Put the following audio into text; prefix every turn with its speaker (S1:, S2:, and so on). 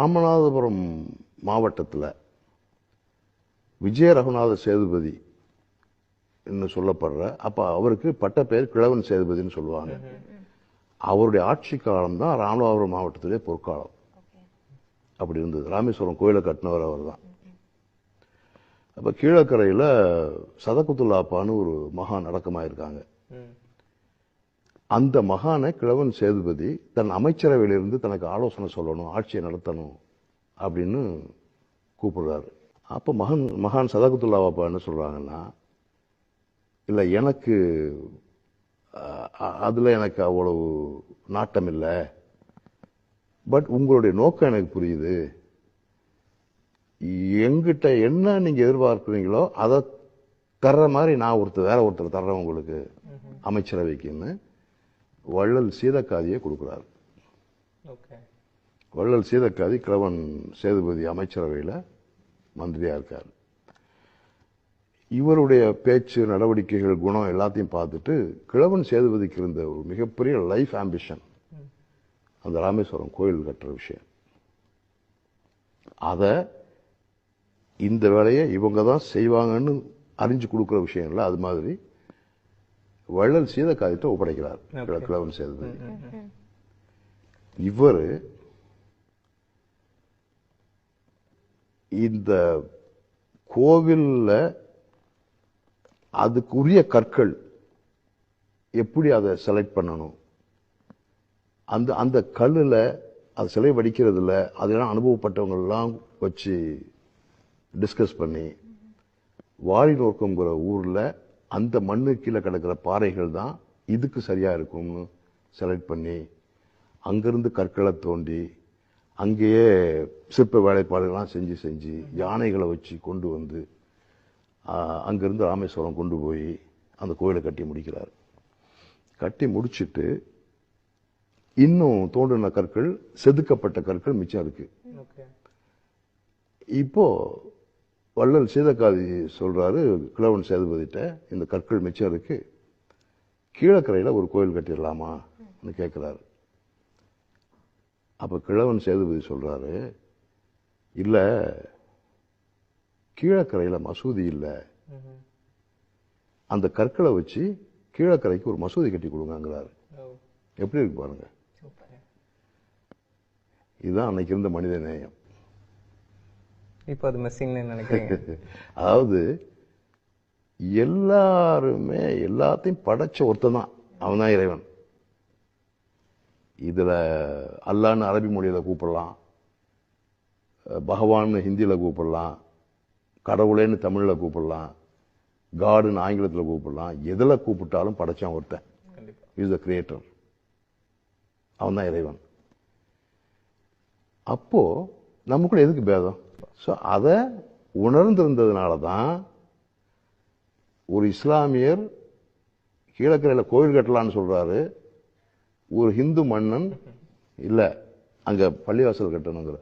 S1: ராமநாதபுரம் மாவட்டத்தில் விஜய ரகுநாத சேதுபதி சொல்லப்படுற அப்ப அவருக்கு பட்ட பெயர் கிழவன் சேதுபதினு சொல்லுவாங்க. அவருடைய ஆட்சி காலம் தான் ராமநாதபுரம் மாவட்டத்திலே பொற்காலம். அப்படி இருந்தது. ராமேஸ்வரம் கோயிலை கட்டினவர் அவர் தான். அப்ப கீழக்கரையில சதகுத்துல்லாப்பான்னு ஒரு மகான் அடக்கமாயிருக்காங்க. அந்த மகானை கிழவன் சேதுபதி தன் அமைச்சரவையிலிருந்து தனக்கு ஆலோசனை சொல்லணும், ஆட்சியை நடத்தணும் அப்படின்னு கூப்பிடுறாரு. அப்ப மகான் சதகுத்துல்லாப்பா என்ன சொல்றாங்கன்னா, இல்லை எனக்கு அதுல எனக்கு அவ்வளவு நாட்டம் இல்லை, பட் உங்களுடைய நோக்கம் எனக்கு புரியுது. எங்கிட்ட என்ன நீங்க எதிர்பார்க்கிறீங்களோ அதை தர்ற மாதிரி நான் வேற ஒருத்தர் தர்றேன் உங்களுக்கு அமைச்சரவைக்குன்னு வள்ளல் சீதக்காதியை கொடுக்கிறார். வள்ளல் சீதக்காதி கிழவன் சேதுபதி அமைச்சரவையில் மந்திரியா இருக்கார். இவருடைய பேச்சு, நடவடிக்கைகள், குணம் எல்லாத்தையும் பார்த்துட்டு கிழவன் சேதுபதிக்கு இருந்த ஒரு மிகப்பெரிய லைஃப் ஆம்பிஷன் அந்த ராமேஸ்வரம் கோயில் கட்டுற விஷயம். அத இந்த வேலையை இவங்க தான் செய்வாங்கன்னு அறிஞ்சு கொடுக்குற விஷயம் இல்லை. அது மாதிரி வள்ளல் சீதக்காதிட்ட ஒப்படைக்கிறார் கிழவன் சேதுபதி. இவர் இந்த கோவில்ல அதுக்குரிய கற்கள் எப்படி அதை செலக்ட் பண்ணணும், அந்த கல்லுல அது சிலை வடிக்கிறதுல அதெல்லாம் அனுபவப்பட்டவங்க எல்லாம் வச்சு டிஸ்கஸ் பண்ணி வாழிநோக்கம்ங்கிற ஊர்ல அந்த மண்ணு கீழே கிடக்கிற பாறைகள் தான் இதுக்கு சரியா இருக்கும்னு செலக்ட் பண்ணி அங்கிருந்து கற்களை தோண்டி அங்கேயே சிற்ப வேலைப்பாடுகள்லாம் செஞ்சு யானைகளை வச்சு கொண்டு வந்து அங்கிருந்து ராமேஸ்வரம் கொண்டு போய் அந்த கோயிலை கட்டி முடிக்கிறார். கட்டி முடிச்சுட்டு இன்னும் தோண்டின கற்கள், செதுக்கப்பட்ட கற்கள் மிச்சம் இருக்கு. இப்போ வள்ளல் சீதக்காதி சொல்றாரு கிழவன் சேதுபதிட்ட, இந்த கற்கள் மிச்சம் இருக்கு, கீழக்கரையில ஒரு கோயில் கட்டிடலாமா கேட்கிறாரு. அப்ப கிழவன் சேதுபதி சொல்றாரு, இல்ல கீழக்கரையில மசூதி இல்ல, அந்த கற்களை வச்சு கீழக்கரைக்கு ஒரு மசூதி கட்டி கொடுங்கிறாரு. எப்படி இருக்கு பாருங்க. இதுதான் அன்னைக்கு இருந்த மனித நேயம்.
S2: இப்ப அது மிஸ்ஸிங்னு நினைக்கிறீங்க?
S1: அதாவது எல்லாருமே எல்லாத்தையும் படைச்ச ஒருத்தன் தான், அவன் தான் இறைவன். இதுல அல்லான்னு அரபி மொழியில கூப்பிடலாம், பகவான் ஹிந்தியில கூப்பிடலாம், கடவுளேன்னு தமிழ்ல கூப்பிடலாம், காடுன்னு ஆங்கிலத்தில் கூப்பிடலாம். எதுல கூப்பிட்டாலும் படைச்சான் ஒருத்தன். Is the creator. அவன் தான் இறைவன். அப்போ நமக்குள்ள எதுக்கு பேதம்? அதை உணர்ந்திருந்ததுனால தான் ஒரு இஸ்லாமியர் கீழக்கரையில கோயில் கட்டலான்னு சொல்றாரு, ஒரு ஹிந்து மன்னன் இல்ல அங்க பள்ளிவாசல் கட்டணுங்கிற